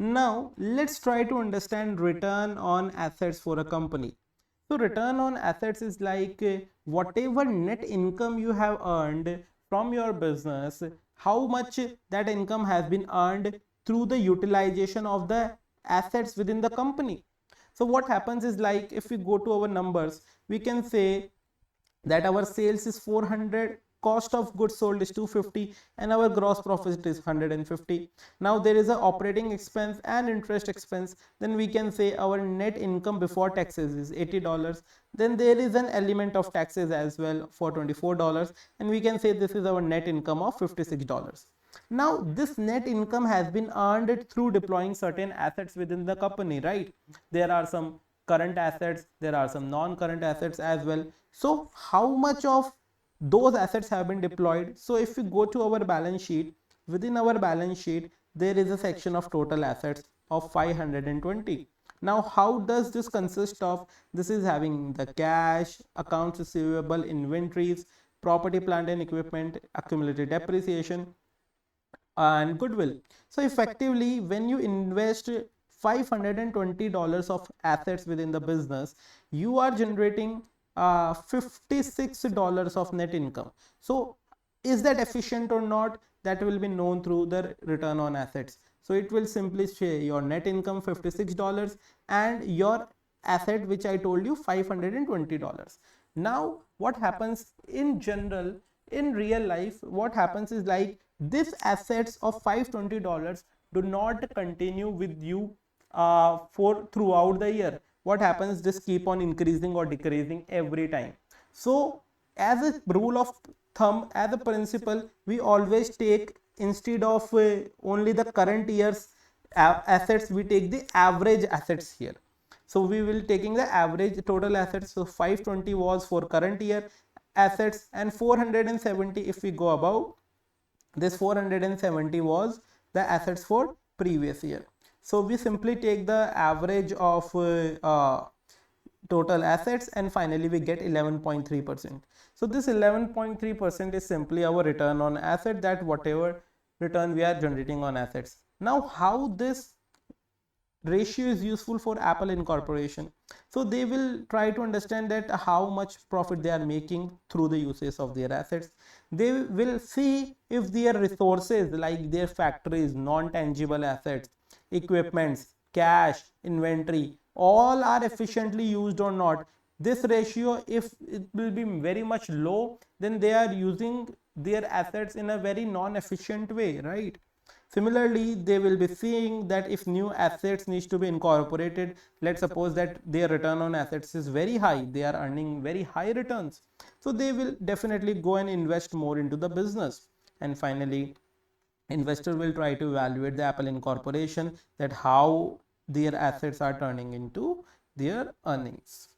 Now let's try to understand return on assets for a company. So return on assets is like whatever net income you have earned from your business, how much that income has been earned through the utilization of the assets within the company. So what happens is, like, if we go to our numbers, we can say that our sales is 400, cost of goods sold is 250, and our gross profit is 150. Now there is a operating expense and interest expense, then we can say our net income before taxes is $80. Then there is an element of taxes as well for $24, and we can say this is our net income of $56. Now this net income has been earned through deploying certain assets within the company, right? There are some current assets, there are some non-current assets as well. So how much of those assets have been deployed? So if we go to our balance sheet, within our balance sheet there is a section of total assets of 520. Now how does this consist of? This is having the cash, accounts receivable, inventories, property, plant and equipment, accumulated depreciation, and goodwill. So effectively, when you invest $520 of assets within the business, you are generating $56 of net income. So is that efficient or not? That will be known through the return on assets. So it will simply say your net income $56 and your asset, which I told you, $520. Now what happens in general, in real life, what happens is, like, these assets of $520 do not continue with you for throughout the year. What happens, this keep on increasing or decreasing every time. So as a rule of thumb, as a principle, we always take, instead of only the current year's assets, we take the average assets here. So we will taking the average total assets. So 520 was for current year assets, and 470, if we go above, this 470 was the assets for previous year. So we simply take the average of total assets, and finally we get 11.3%. So this 11.3% is simply our return on asset, that whatever return we are generating on assets. Now how this ratio is useful for Apple Incorporation? So they will try to understand that how much profit they are making through the uses of their assets. They will see if their resources, like their factories, non-tangible assets, equipments, cash, inventory, all are efficiently used or not. This ratio, if it will be very much low, then they are using their assets in a very non-efficient way, right? Similarly, they will be seeing that if new assets needs to be incorporated, let's suppose that their return on assets is very high, they are earning very high returns, so they will definitely go and invest more into the business. And finally, investor will try to evaluate the Apple Incorporation, that how their assets are turning into their earnings.